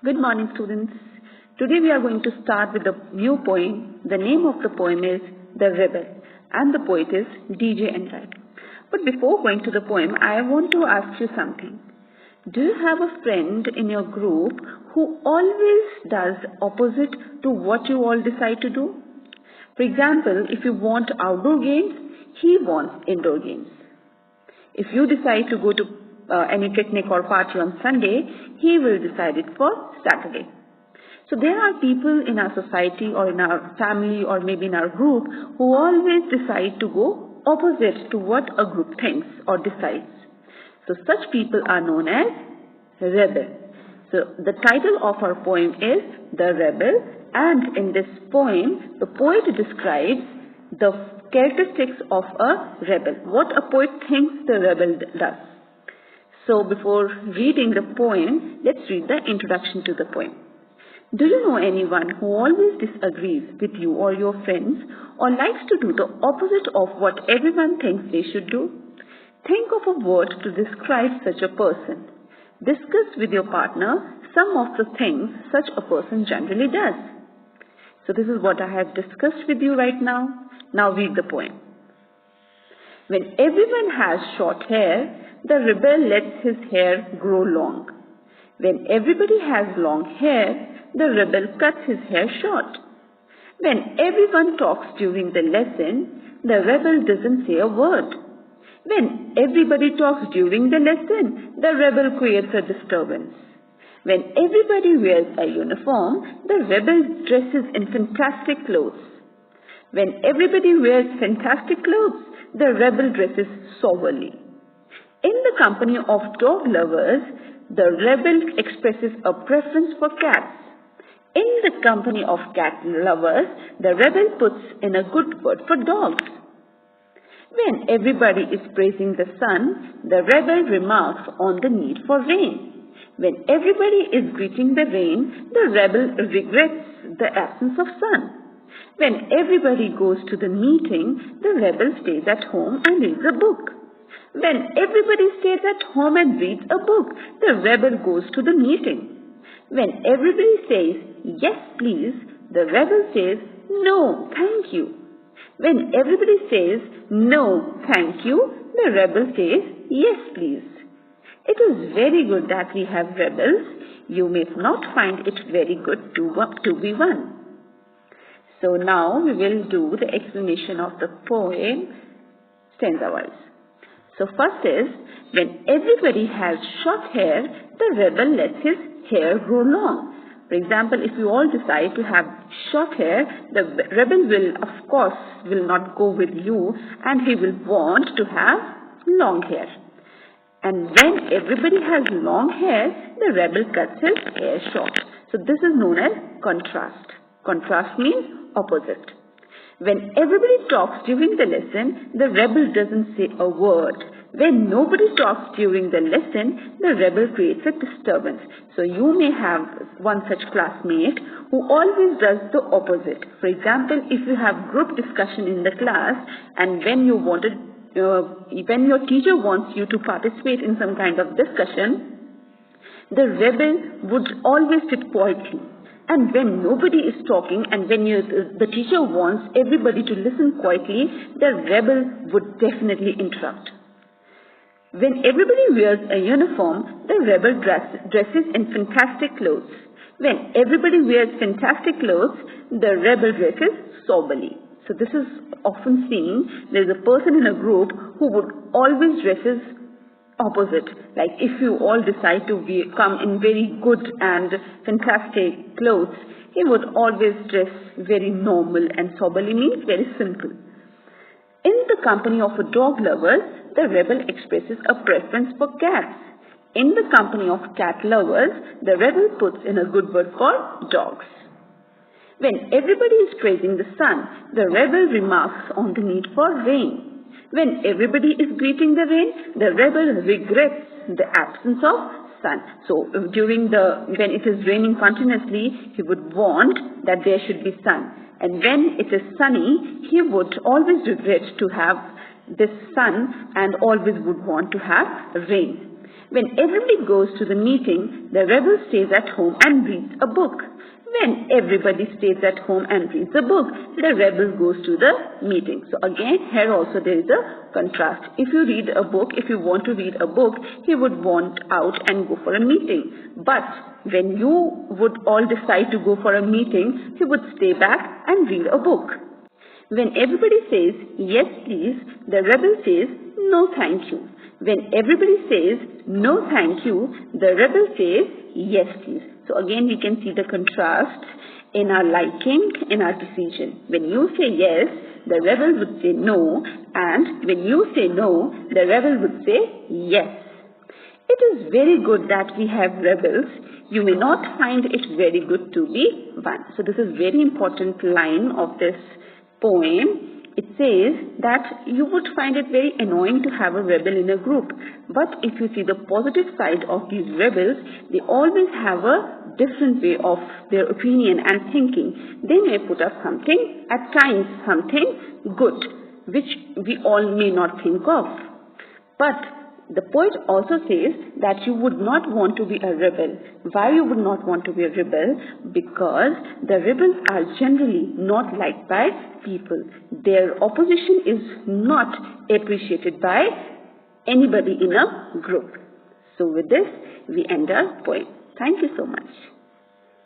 Good morning, students. Today we are going to start with a new poem. The name of the poem is The Rebel and the poet is DJ Enright. But before going to the poem, I want to ask you something. Do you have a friend in your group who always does opposite to what you all decide to do? For example, if you want outdoor games, he wants indoor games. If you decide to go to any picnic or party on Sunday, he will decide it for Saturday. So there are people in our society or in our family or maybe in our group who always decide to go opposite to what a group thinks or decides. So such people are known as rebel. So the title of our poem is The Rebel, and in this poem the poet describes the characteristics of a rebel, what a poet thinks the rebel does. So before reading the poem, let's read the introduction to the poem. Do you know anyone who always disagrees with you or your friends or likes to do the opposite of what everyone thinks they should do? Think of a word to describe such a person. Discuss with your partner some of the things such a person generally does. So this is what I have discussed with you right now. Now read the poem. When everyone has short hair, the rebel lets his hair grow long. When everybody has long hair, the rebel cuts his hair short. When everyone talks during the lesson, the rebel doesn't say a word. When everybody talks during the lesson, the rebel creates a disturbance. When everybody wears a uniform, the rebel dresses in fantastic clothes. When everybody wears fantastic clothes, the rebel dresses soberly. In the company of dog lovers, the rebel expresses a preference for cats. In the company of cat lovers, the rebel puts in a good word for dogs. When everybody is praising the sun, the rebel remarks on the need for rain. When everybody is greeting the rain, the rebel regrets the absence of sun. When everybody goes to the meeting, the rebel stays at home and reads a book. When everybody stays at home and reads a book, the rebel goes to the meeting. When everybody says, yes please, the rebel says, no, thank you. When everybody says, no, thank you, the rebel says, yes please. It is very good that we have rebels. You may not find it very good to be one. So now we will do the explanation of the poem stanza-wise. So first is, when everybody has short hair, the rebel lets his hair grow long. For example, if you all decide to have short hair, the rebel will not go with you and he will want to have long hair. And when everybody has long hair, the rebel cuts his hair short. So this is known as contrast. Contrast means opposite. When everybody talks during the lesson, the rebel doesn't say a word. When nobody talks during the lesson, the rebel creates a disturbance. So you may have one such classmate who always does the opposite. For example, if you have group discussion in the class and when your teacher wants you to participate in some kind of discussion, the rebel would always sit quietly. And when nobody is talking and when the teacher wants everybody to listen quietly, the rebel would definitely interrupt. When everybody wears a uniform, the rebel dresses in fantastic clothes. When everybody wears fantastic clothes, the rebel dresses soberly. So this is often seen. There is a person in a group who would always dresses opposite. Like if you all decide to come in very good and fantastic clothes, he would always dress very normal, and soberly means very simple. In the company of dog lovers, the rebel expresses a preference for cats. In the company of cat lovers, the rebel puts in a good word for dogs. When everybody is praising the sun, the rebel remarks on the need for rain. When everybody is greeting the rain, the rebel regrets the absence of sun. So when it is raining continuously, he would want that there should be sun. And when it is sunny, he would always regret to have this sun and always would want to have rain. When everybody goes to the meeting, the rebel stays at home and reads a book. When everybody stays at home and reads a book, the rebel goes to the meeting. So again, here also there is a contrast. If you want to read a book, he would want out and go for a meeting. But when you would all decide to go for a meeting, he would stay back and read a book. When everybody says, yes please, the rebel says, no thank you. When everybody says, no thank you, the rebel says, yes please. So again we can see the contrast in our liking, in our decision. When you say yes, the rebel would say no, and when you say no, the rebel would say yes. It is very good that we have rebels. You may not find it very good to be one. So this is very important line of this poem. It says that you would find it very annoying to have a rebel in a group. But if you see the positive side of these rebels, they always have a different way of their opinion and thinking. They may put up something, at times something good, which we all may not think of. But the poet also says that you would not want to be a rebel. Why you would not want to be a rebel? Because the rebels are generally not liked by people. Their opposition is not appreciated by anybody in a group. So with this, we end our poem. Thank you so much.